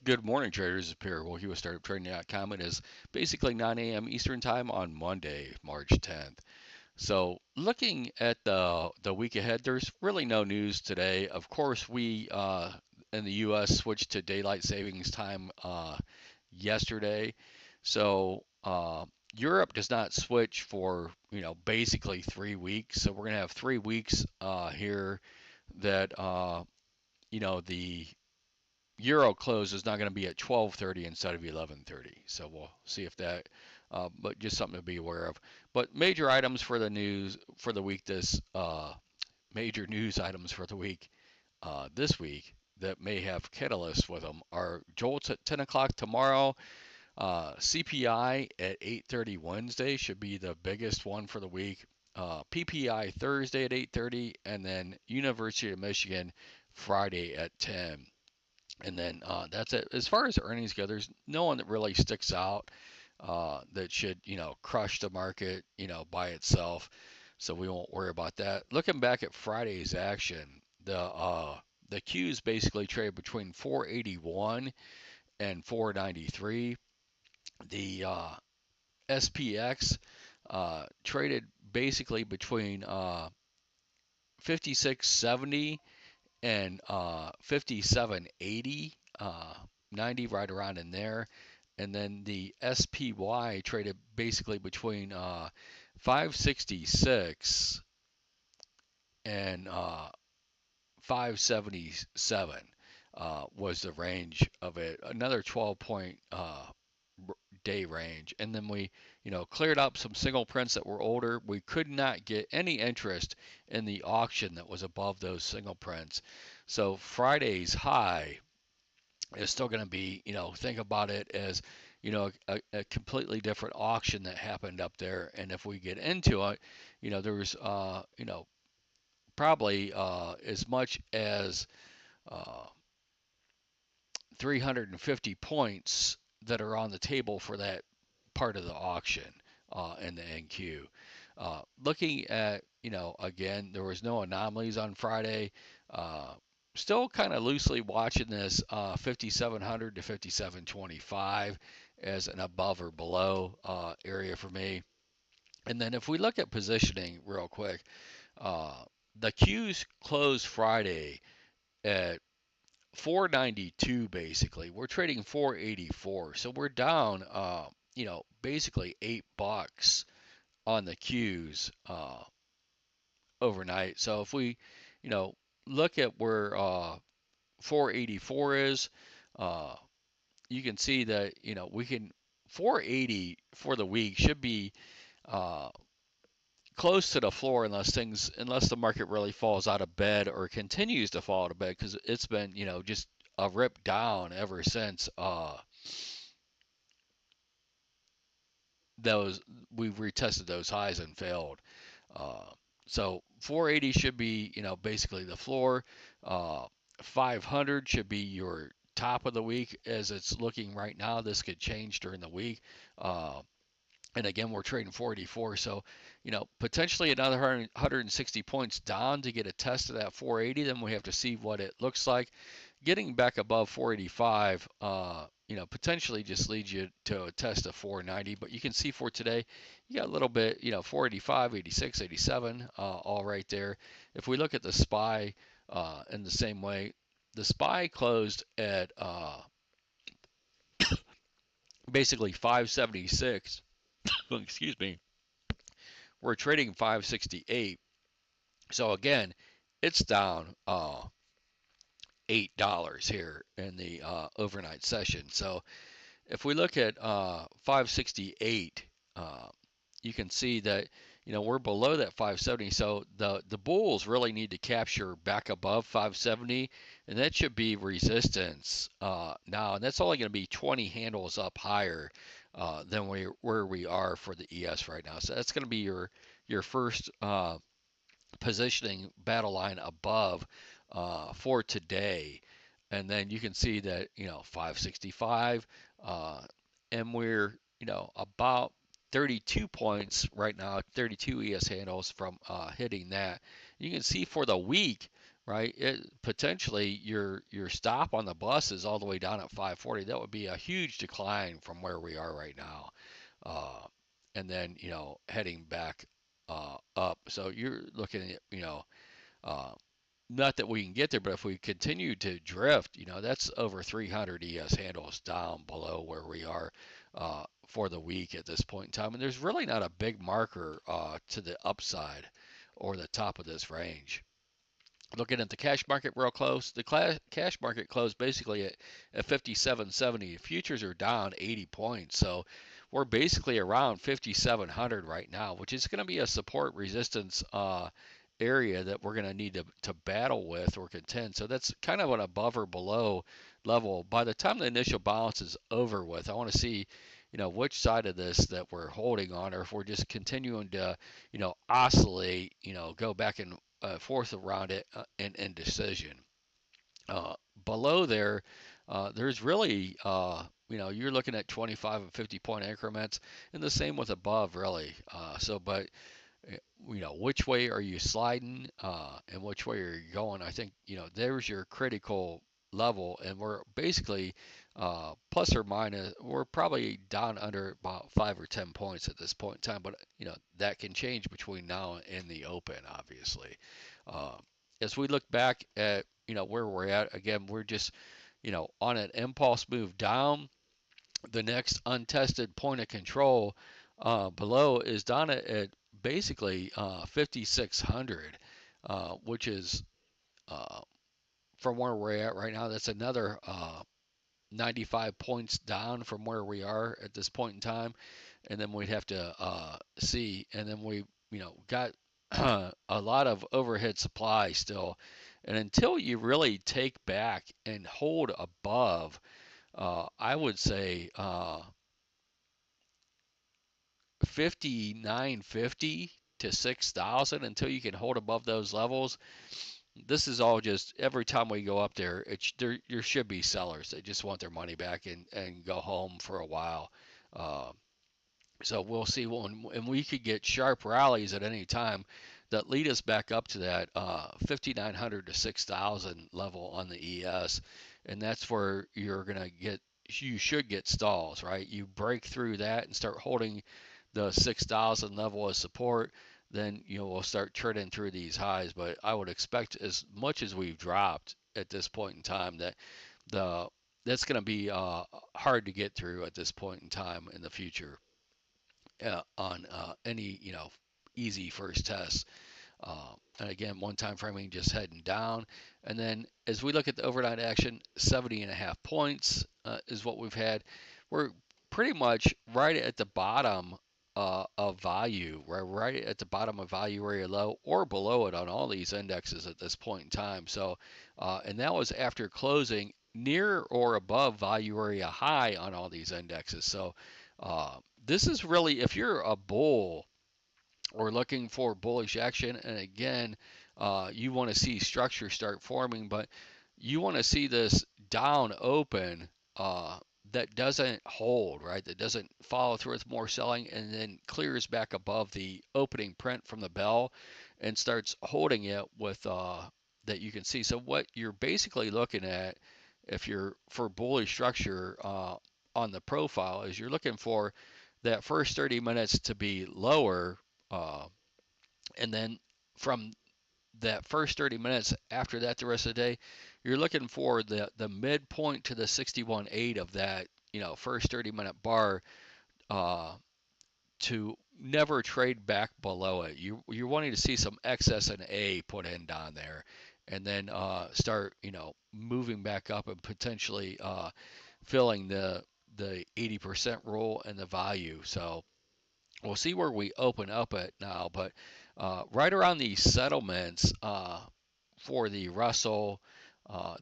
Good morning, traders. It's Pierre. Well, he was started trading.com. It is basically 9 a.m. Eastern Time on Monday, March 10th. So, looking at the week ahead, there's really no news today. Of course, we in the U.S. switched to daylight savings time yesterday. So, Europe does not switch for basically 3 weeks. So we're gonna have 3 weeks here that the Euro close is not going to be at 12:30 instead of 11:30. So we'll see if that, but just something to be aware of. But major items for the news for the week major news items for the week this week that may have catalysts with them are Jolts at 10 o'clock tomorrow. CPI at 8:30 Wednesday should be the biggest one for the week. PPI Thursday at 8:30, and then University of Michigan Friday at 10. And then that's it. As far as earnings go, there's no one that really sticks out that should, crush the market, by itself. So we won't worry about that. Looking back at Friday's action, the Qs basically trade between 481 and 493. The SPX traded basically between 5670 and 5780, 90 right around in there. And then the SPY traded basically between 566 and 577 was the range of it. Another 12-point day range. And then we, cleared up some single prints that were older. We could not get any interest in the auction that was above those single prints. So Friday's high is still going to be, think about it as, a completely different auction that happened up there. And if we get into it, there's, probably as much as uh, 350 points that are on the table for that part of the auction in the NQ. Looking at, again, there was no anomalies on Friday. Still kind of loosely watching this 5,700 to 5,725 as an above or below area for me. And then if we look at positioning real quick, uh, the Qs closed Friday at 492 basically. We're trading 484. So we're down basically $8 on the Qs overnight. So if we, you know, look at where 484 is, uh, you can see that, we can 480 for the week should be uh, close to the floor unless the market really falls out of bed or continues to fall out of bed because it's been just a rip down ever since those we've retested those highs and failed. Uh, so 480 should be basically the floor. Uh, 500 should be your top of the week as it's looking right now. This could change during the week. Uh, and again, we're trading 484. So, potentially another 160 points down to get a test of that 480. Then we have to see what it looks like. Getting back above 485, potentially just leads you to a test of 490. But you can see for today, you got a little bit, 485, 86, 87, all right there. If we look at the SPY in the same way, the SPY closed at basically 576. Excuse me. We're trading 568. So again, it's down $8 here in the overnight session. So if we look at 568, you can see that we're below that 570. So the bulls really need to capture back above 570, and that should be resistance now, and that's only going to be 20 handles up higher than where we are for the ES right now. So that's going to be your first positioning battle line above for today. And then you can see that 565, uh, and we're about 32 points right now, 32 ES handles from hitting that. You can see for the week right? It potentially your stop on the bus is all the way down at 540. That would be a huge decline from where we are right now, uh, and then heading back up. So you're looking at uh, not that we can get there, but if we continue to drift, that's over 300 ES handles down below where we are for the week at this point in time. And there's really not a big marker to the upside or the top of this range. Looking at the cash market real close, the cash market closed basically at 57.70. Futures are down 80 points, so we're basically around 5,700 right now, which is going to be a support resistance area that we're going to need to battle with or contend. So that's kind of an above or below level. By the time the initial bounce is over with, I want to see which side of this that we're holding on, or if we're just continuing to oscillate, go back and forth around it in indecision. Uh, Below there, there's really, you're looking at 25 and 50 point increments, and the same with above, really. But eh, which way are you sliding, and which way are you going? I think there's your critical level, and we're basically plus or minus. We're probably down under about 5 or 10 points at this point in time, but that can change between now and the open, obviously. Uh, as we look back at where we're at, again, we're just on an impulse move down. The next untested point of control below is down at basically 5,600, which is uh, from where we're at right now. That's another 95 points down from where we are at this point in time, and then we'd have to see, and then we got a lot of overhead supply still, and until you really take back and hold above, I would say 5950 to 6,000 until you can hold above those levels. This is all just every time we go up there, there should be sellers that just want their money back and go home for a while. Uh, so we'll see and we could get sharp rallies at any time that lead us back up to that 5,900 to 6,000 level on the ES, and that's where you should get stalls, right? You break through that and start holding the 6,000 level as support, then we'll start trading through these highs. But I would expect, as much as we've dropped at this point in time, that the that's going to be hard to get through at this point in time in the future on any easy first test. And again, one time framing just heading down. And then as we look at the overnight action, 70.5 points is what we've had. We're pretty much right at the bottom of value, right at the bottom of value area low or below it on all these indexes at this point in time. So, and that was after closing near or above value area high on all these indexes. So, this is really, if you're a bull or looking for bullish action, and again, you want to see structure start forming, but you want to see this down open that doesn't hold, right? That doesn't follow through with more selling and then clears back above the opening print from the bell and starts holding it with that you can see. So what you're basically looking at, if you're for bullish structure on the profile, is you're looking for that first 30 minutes to be lower, uh, and then from that first 30 minutes after that, the rest of the day, you're looking for the midpoint to the 61.8 of that first 30-minute bar uh, to never trade back below it. You're wanting to see some excess and A put in down there, and then start moving back up and potentially filling the 80% rule and the value. So we'll see where we open up at now, but right around these settlements for the Russell,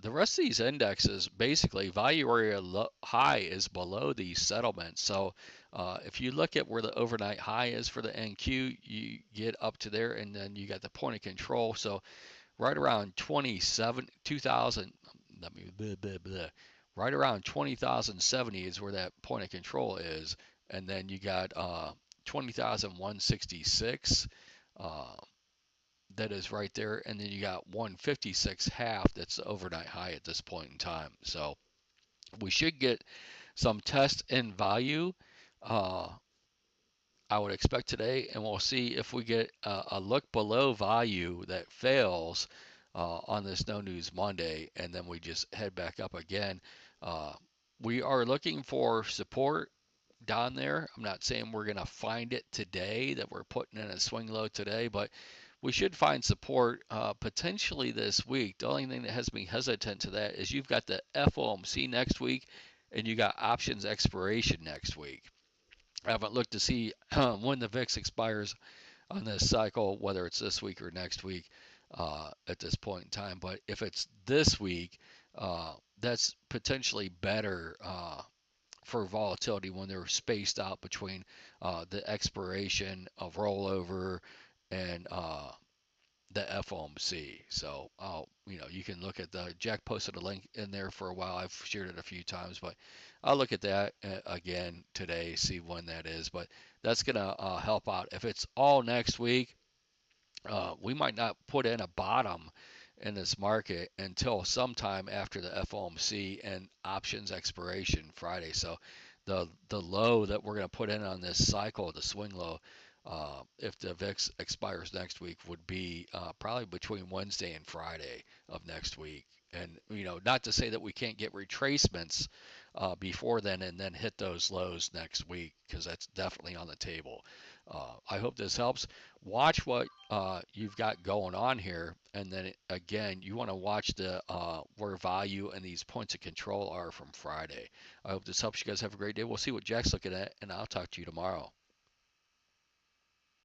the rest of these indexes, basically value area high is below these settlements. So if you look at where the overnight high is for the NQ, you get up to there, and then you got the point of control. So right around 2000, let me blah, blah, blah. Right around 20,070 is where that point of control is, and then you got 20,166. Uh, that is right there, and then you got 156 half that's the overnight high at this point in time. So we should get some test in value. Uh, I would expect today, and we'll see if we get a look below value that fails on this no news Monday, and then we just head back up again. Uh, we are looking for support down there. I'm not saying we're going to find it today, that we're putting in a swing low today, but we should find support potentially this week. The only thing that has me hesitant to that is you've got the FOMC next week and you got options expiration next week. I haven't looked to see when the VIX expires on this cycle, whether it's this week or next week at this point in time. But if it's this week, that's potentially better for volatility when they're spaced out between the expiration of rollover and the FOMC. So, you can look at the Jack posted a link in there for a while. I've shared it a few times, but I'll look at that again today, see when that is. But that's gonna help out. If it's all next week, we might not put in a bottom in this market until sometime after the FOMC and options expiration Friday. So the low that we're going to put in on this cycle, the swing low, if the VIX expires next week, would be probably between Wednesday and Friday of next week. And not to say that we can't get retracements before then and then hit those lows next week, because that's definitely on the table. I hope this helps. Watch what you've got going on here, and then again, you want to watch the where value and these points of control are from Friday. I hope this helps you guys. Have a great day. We'll see what Jack's looking at, and I'll talk to you tomorrow.